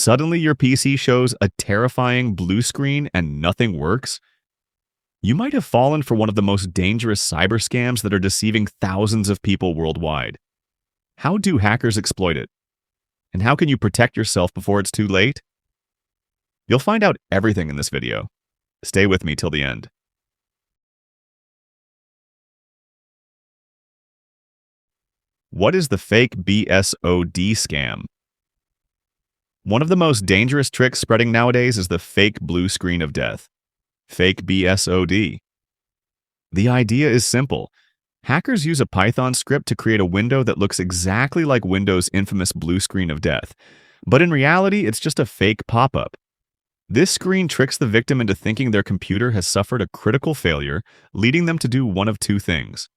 suddenly your PC shows a terrifying blue screen and nothing works, you might have fallen for one of the most dangerous cyber scams that are deceiving thousands of people worldwide. How do hackers exploit it? And how can you protect yourself before it's too late? You'll find out everything in this video. Stay with me till the end. What is the fake BSOD scam? One of the most dangerous tricks spreading nowadays is the fake blue screen of death. Fake BSOD. The idea is simple. Hackers use a Python script to create a window that looks exactly like Windows' infamous blue screen of death, but in reality, it's just a fake pop-up. This screen tricks the victim into thinking their computer has suffered a critical failure, leading them to do one of two things.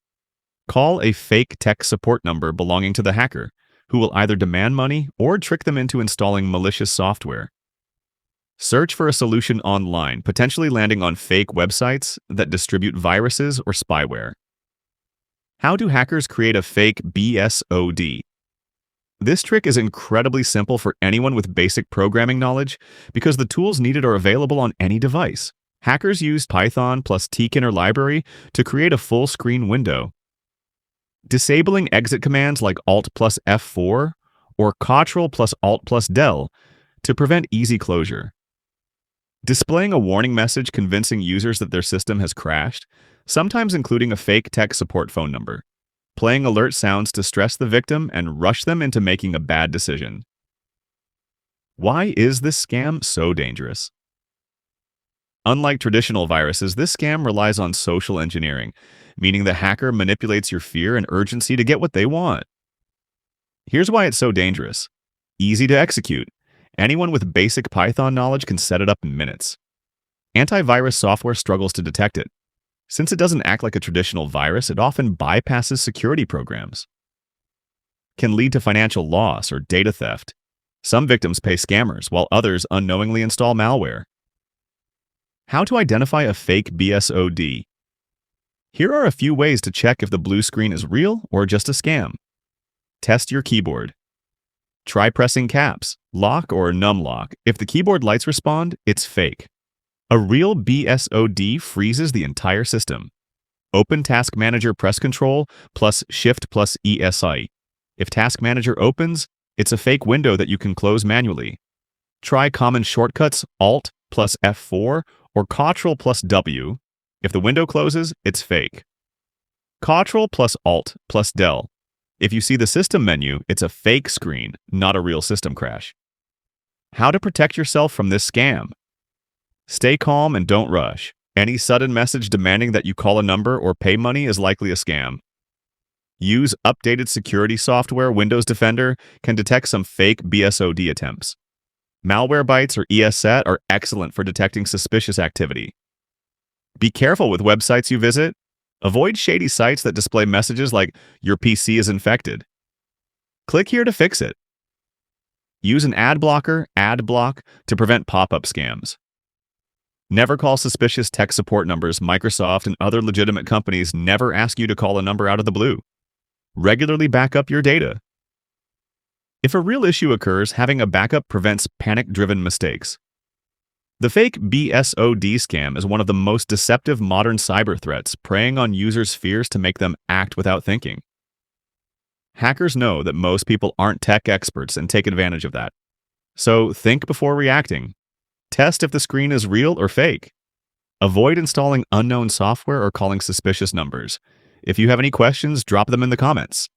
Call a fake tech support number belonging to the hacker, who will either demand money or trick them into installing malicious software. Search for a solution online, potentially landing on fake websites that distribute viruses or spyware. How do hackers create a fake BSOD? This trick is incredibly simple for anyone with basic programming knowledge because the tools needed are available on any device. Hackers use Python plus tkinter library to create a full-screen window. Disabling exit commands like Alt plus F4 or Ctrl plus Alt plus del to prevent easy closure. Displaying a warning message convincing users that their system has crashed, sometimes including a fake tech support phone number. Playing alert sounds to stress the victim and rush them into making a bad decision. Why is this scam so dangerous? Unlike traditional viruses, this scam relies on social engineering, meaning the hacker manipulates your fear and urgency to get what they want. Here's why it's so dangerous. Easy to execute. Anyone with basic Python knowledge can set it up in minutes. Antivirus software struggles to detect it. Since it doesn't act like a traditional virus, it often bypasses security programs. Can lead to financial loss or data theft. Some victims pay scammers, while others unknowingly install malware. How to identify a fake BSOD? Here are a few ways to check if the blue screen is real or just a scam. Test your keyboard. Try pressing caps, lock, or numlock. If the keyboard lights respond, it's fake. A real BSOD freezes the entire system. Open Task Manager press Control plus Shift plus ESI. If Task Manager opens, it's a fake window that you can close manually. Try common shortcuts Alt plus F4 or Ctrl plus W. If the window closes, it's fake. Ctrl plus Alt plus del. If you see the system menu, it's a fake screen, not a real system crash. How to protect yourself from this scam? Stay calm and don't rush. Any sudden message demanding that you call a number or pay money is likely a scam. Use updated security software. Windows Defender can detect some fake BSOD attempts. Malwarebytes or ESET are excellent for detecting suspicious activity. Be careful with websites you visit. Avoid shady sites that display messages like, "Your PC is infected." Click here to fix it. Use an ad blocker, AdBlock, to prevent pop-up scams. Never call suspicious tech support numbers. Microsoft and other legitimate companies never ask you to call a number out of the blue. Regularly back up your data. If a real issue occurs, having a backup prevents panic-driven mistakes. The fake BSOD scam is one of the most deceptive modern cyber threats, preying on users' fears to make them act without thinking. Hackers know that most people aren't tech experts and take advantage of that. So think before reacting. Test if the screen is real or fake. Avoid installing unknown software or calling suspicious numbers. If you have any questions, drop them in the comments.